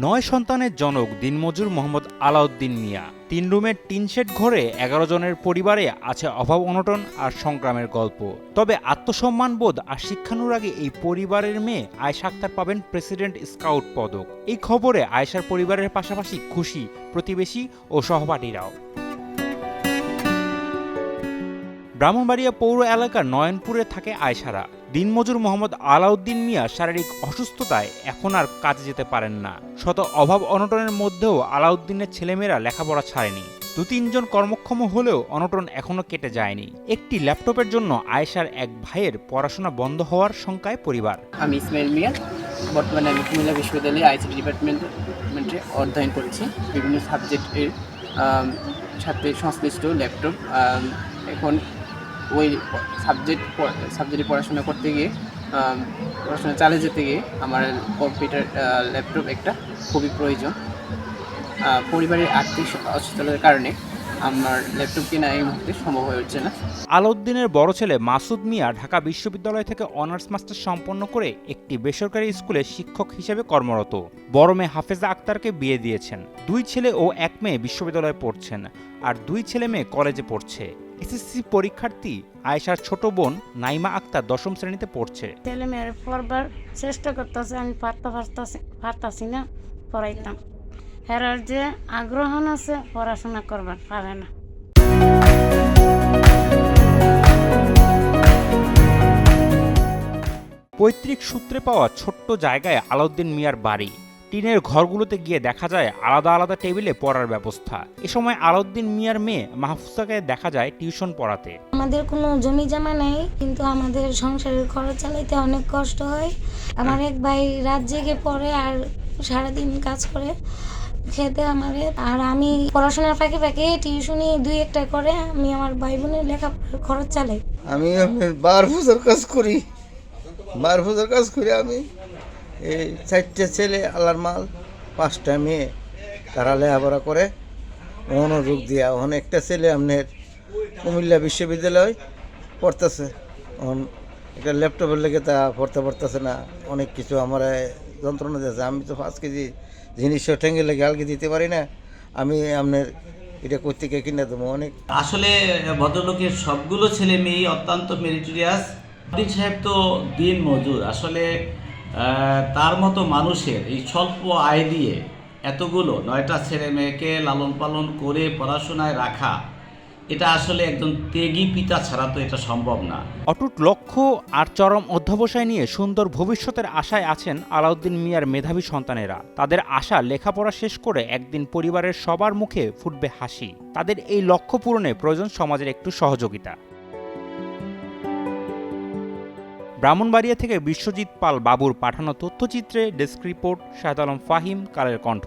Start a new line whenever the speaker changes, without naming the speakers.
9 সন্তানের জনক দিনমজুর মোহাম্মদ আলাউদ্দিন মিয়া 3 রুমের টিনশেড ঘরে 11 জনের পরিবারে আছে অভাব অনটন আর সংগ্রামের গল্প। তবে আত্মসম্মানবোধ আর শিক্ষানুরাগী এই পরিবারের মেয়ে আয়েশা আক্তার পাবেন প্রেসিডেন্ট স্কাউট পদক। এই খবরে আয়েশার পরিবারের পাশাপাশি খুশি প্রতিবেশী ও সহপাঠীরাও। ব্রাহ্মণবাড়িয়া পৌর এলাকার নয়নপুরে থাকে আয়েশারা। দিনমজুর মোহাম্মদ আলাউদ্দিন মিয়া শারীরিক অসুস্থতায় এখন আর কাজে যেতে পারেন না। শত অভাব অনটনের মধ্যেও আলাউদ্দিনের ছেলেমেয়েরা লেখাপড়া ছাড়েনি। 2-3 জন কর্মক্ষম হলেও অনটন এখনো কেটে যায়নি। একটি ল্যাপটপের জন্য আয়েশার এক ভাইয়ের পড়াশোনা বন্ধ হওয়ার শঙ্কায় পরিবার।
আমি ইসমাইল মিয়া, বর্তমানে আমি কুমিল্লা বিশ্ববিদ্যালয়ে আইসিটি ডিপার্টমেন্টে অধ্যয়ন করছি। বিভিন্ন সাবজেক্টের সাথে সংশ্লিষ্ট ল্যাপটপ। এখন ওই সাবজেক্টে পড়াশোনা করতে গিয়ে, পড়াশোনা চালিয়ে যেতে গিয়ে আমার কম্পিউটার ল্যাপটপ একটা খুবই প্রয়োজন। পরিবারের আর্থিক অসচ্ছলতার কারণে আমার ল্যাপটপ কেনা এই মুহূর্তে সম্ভব হয়ে উঠছে না।
আলাউদ্দিনের বড় ছেলে মাসুদ মিয়া ঢাকা বিশ্ববিদ্যালয় থেকে অনার্স মাস্টার সম্পন্ন করে একটি বেসরকারি স্কুলে শিক্ষক হিসেবে কর্মরত। বড় মেয়ে হাফেজা আক্তারকে বিয়ে দিয়েছেন। 2 ছেলে ও 1 মেয়ে বিশ্ববিদ্যালয়ে পড়ছেন, আর 2 ছেলে মেয়ে কলেজে পড়ছে। এসএসসি পরীক্ষার্থী আয়েশার ছোট বোন নাইমা আক্তার 10ম শ্রেণীতে পড়ছে।
ছেলে মেয়ের পড়বার চেষ্টা করতেছে, আমি পারতাছি না, পড়াইতাম। হেরার যে আগ্রহ আছে পড়াশোনা করবার পারে না।
পৈতৃক সূত্রে পাওয়া ছোট্ট জায়গায় আলাউদ্দিন মিয়ার বাড়ি। টিনের ঘরগুলোতে গিয়ে দেখা যায় আলাদা আলাদা টেবিলে পড়ার ব্যবস্থা। এ সময় আলাউদ্দিন মিয়ার মেয়ে মাহফুজাকে দেখা যায় টিউশন পড়াতে।
আমাদের কোনো জমি জমা নেই, কিন্তু আমাদের সংসারের খরচ চালাইতে অনেক কষ্ট হয়। আমার এক ভাই রাত জেগে পড়ে আর সারাদিন কাজ করে খেতে আমারে, আর আমি পড়াশোনার ফাঁকে ফাঁকে টিউশনি 2-1টা করে আমি আমার ভাই বোনের লেখাপড়ার খরচ চালাই।
আমি বারফুজার কাজ করি, আমি এই 4টে ছেলে আল্লাহর মাল, 5টা মেয়ে, তারা লেখাপড়া করে মনোযোগ দিয়া। একটা ছেলে আপনার কুমিল্লা বিশ্ববিদ্যালয় পড়তেছে, একটা ল্যাপটপের লেগে তা পড়তেছে না। অনেক কিছু আমার যন্ত্রণা দিয়েছে। আমি তো 5 কেজি জিনিস ঠেঙ্গে লেগে আলকে দিতে পারি না। আমি আপনার এটা করতে গিয়ে কিনে দেবো অনেক।
আসলে ভদ্রলোকের সবগুলো ছেলে মেয়ে অত্যন্ত মেরিটোরিয়াস। আলাউদ্দিন সাহেব তো দিন মজুর। আসলে তার মতো মানুষের এই স্বল্প আয় দিয়ে এতগুলো 9টা ছেলে মেয়েকে লালন পালন করে পড়াশোনায় রাখা, এটা আসলে একজন ত্যাগী পিতা ছাড়া তো এটা সম্ভব না।
অটুট লক্ষ্য আর চরম অধ্যবসায় নিয়ে সুন্দর ভবিষ্যতের আশায় আছেন আলাউদ্দিন মিয়ার মেধাবী সন্তানেরা। তাদের আশা লেখাপড়া শেষ করে একদিন পরিবারের সবার মুখে ফুটবে হাসি। তাদের এই লক্ষ্য পূরণে প্রয়োজন সমাজের একটু সহযোগিতা। ব্রাহ্মণবাড়িয়া থেকে বিশ্বজিৎ পাল বাবুর পাঠানো তথ্যচিত্রে ডেস্ক রিপোর্ট শাহেদ আলম ফাহিম, কালের কণ্ঠ।